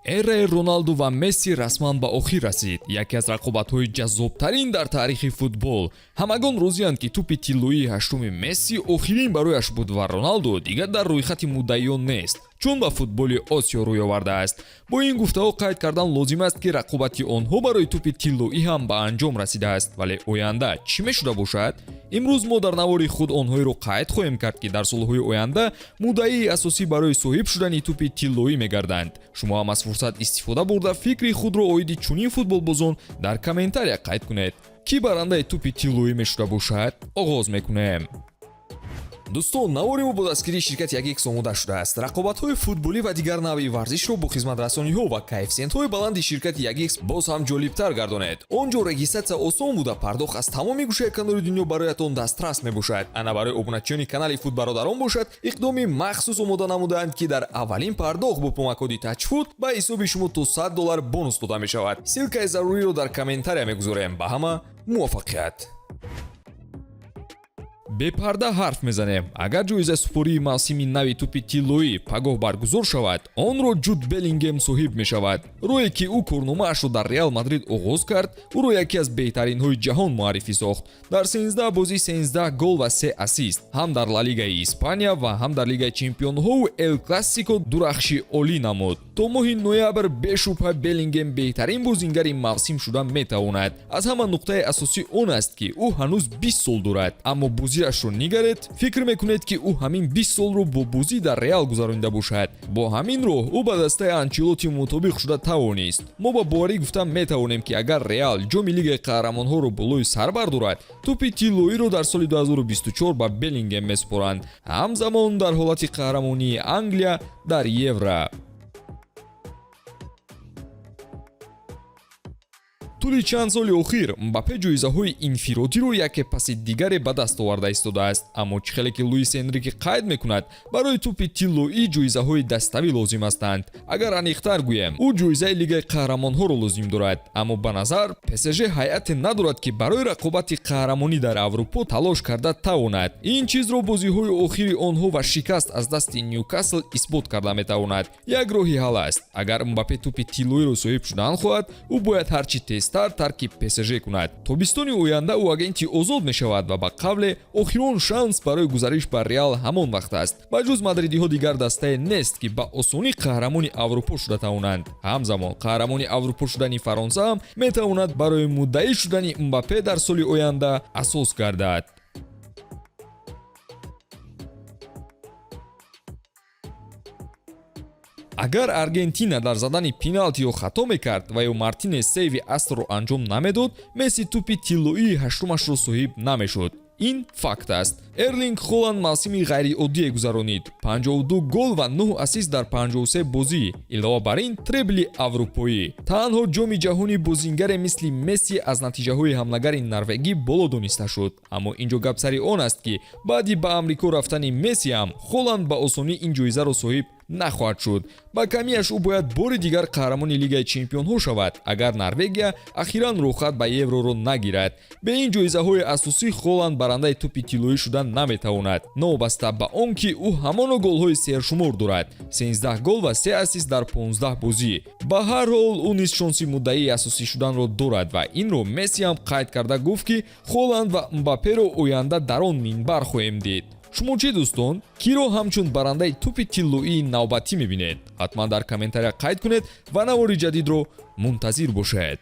эраи Роналду ва Месси расман ба охир расид. Яке аз рақобатҳои ҷаззобтарин дар таърихи футбол. Ҳамагон розиянд ки тӯпи тиллоии ҳаштуми Месси охирин барояш буд ва Роналду дигар дар рӯйхати муддаиён нест, чун ба футболи Осиё рӯй овардааст. Бо ин гуфтаҳо қайд кардан лозим аст ки рақобати онҳо барои тӯпи тиллоӣ ҳам ба анҷом расидааст, вале оянда чӣ мешуда бошад? имрӯз мо дар навори худ онҳоеро қайд хоҳем кард ки дар солҳои оянда муддаии асосӣ барои соҳиб шудани тӯпи тиллоӣ мегарданд. шумо ҳам аз фурсат истифода бурда фикри худро оиди чунин футболбозон дар комментария қайд кунед. Ки барандаи тӯпи тиллоӣ мешуда бошад? оғоз мекунем. дӯстон, навори мо бо дастгирии ширкати 1x омода шудааст. рақобатҳои футболӣ ва дигар навъи варзишро бо хизматрасониҳо ва коэффициентҳои баланди ширкати 1x боз ҳам ҷолибтар гардонед. он ҷо регистратсия осон буда пардохт аз тамоми гӯшаи канори дунё бароятон дастрас мебошад. ана барои обуначиёни канали Футбародарон бошад, иқдоми махсус омода намудаанд ки дар аввалин пардохт бо промокоди тачфут ба ҳисоби шумо то $100 бонус дода мешавад. силкаи заруриро дар комментария мегузорем. ба ҳама муваффақият. бепарда ҳарф мезанем. агар ҷоизаи супории мавсими нави тӯпи тиллоӣ пагоҳ баргузор шавад, онро Ҷуд Беллингем соҳиб мешавад. рое ки ӯ корномаашро дар Реал Мадрид оғоз кард, ӯро яке аз беҳтаринҳои ҷаҳон муаррифӣ сохт. дар 13 бозӣ 13 гол ва 3 ассист, ҳам дар Ла Лигаи Испания ва ҳам дар Лигаи Чемпионҳоу Эл Классико дурахши олӣ намуд. то моҳи ноябр бешубҳа Беллингем беҳтарин бозингари мавсим шуда метавонад. аз ҳама нуқтаи асосӣ он аст ки ӯ ҳанӯз 20 сол дорад, аммо бозиашро нигаред, фикр мекунед ки ӯ ҳамин 20 солро бо бозӣ дар Реал гузаронида бошад. бо ҳамин роҳ ӯ ба дастаи Анчелоти мутобиқ шуда тавонист. мо ба боварӣ гуфта метавонем ки агар Реал ҷоми Лигаи Қаҳрамонҳоро болои сар бардорад, тӯпи тиллоиро дар соли 2024 ба Беллингем месупоранд. ҳамзамон дар ҳолати қаҳрамонии Англия дар Евро. тӯли чанд соли охир Мбаппе ҷоизаҳои инфиродиро яке паси дигаре ба даст оварда истодааст. аммо чӣ хеле ки Луис Энрике қайд мекунад, барои тӯпи тиллоӣ ҷоизаҳои даставӣ лозим ҳастанд. агар аниқтар гӯем, ӯ ҷоизаи Лигаи Қаҳрамонҳоро лозим дорад. аммо ба назар ПСЖ ҳайате надорад ки барои рақобати қаҳрамонӣ дар Аврупо талош карда тавонад. ин чизро бозиҳои охири онҳо ва шикаст аз дасти Ньюкасл исбот карда метавонад. як роҳи ҳал аст. агар Мбаппе тӯпи тиллоиро соҳиб шудан хоҳад, ӯ бояд ҳарчи тезтар тарки ПСЖ кунад. тобистони оянда ӯ агенти озод мешавад ва ба қавле охирон шанс барои гузариш ба Реал ҳамон вақт аст. ба ҷуз мадридиҳо дигар дастае нест ки ба осонӣ қаҳрамони Аврупо шуда тавонанд. ҳамзамон қаҳрамони Аврупо шудани Фаронса ҳам метавонад барои муддаӣ шудани Мбаппе дар соли оянда асос гардад. агар Аргентина дар задани пеналтиҳо хато мекард ва ё Мартинес сейви асрро анҷом намедод, Месси тӯпи тиллоии ҳаштумашро соҳиб намешуд. ин факт аст. Эрлинг Холланд мавсими ғайриоддие гузаронид. 52 гол ва 9 ассист дар 53 бозӣ. Илова бар ин требли аврупоӣ. Танҳо ҷоми ҷаҳонӣ бозингаре мисли Месси аз натиҷаҳои ҳамлагари норвегӣ боло дониста шуд. Аммо ин ҷо гап сари он аст ки баъди ба Амрико рафтани Месси ҳам Холланд ба осонӣ ин ҷоизаро соҳиб нахоҳад шуд. ба камияш ӯ бояд бори дигар қаҳрамони Лигаи Чемпионҳо шавад, агар Норвегия ахиран рохат ба Евроро нагирад. бе ин ҷоизаҳои асосӣ Холланд барандаи тӯпи тиллоӣ шудан наметавонад, новобаста ба он ки ӯ ҳамоно голҳои сершумор дорад. 13 гол ва 3 ассист дар 15 бозӣ. ба ҳар ҳол ӯ низ шонси муддаии асосӣ шуданро дорад ва инро Месси ҳам қайд карда гуфт ки Холланд ва Мбапперо оянда дар он минбар хоҳем дид. шумо чӣ дӯстон? киро ҳамчун барандаи тӯпи тиллоии навбатӣ мебинед? ҳатман дар комментария қайд кунед ва навори ҷадидро мунтазир бошед.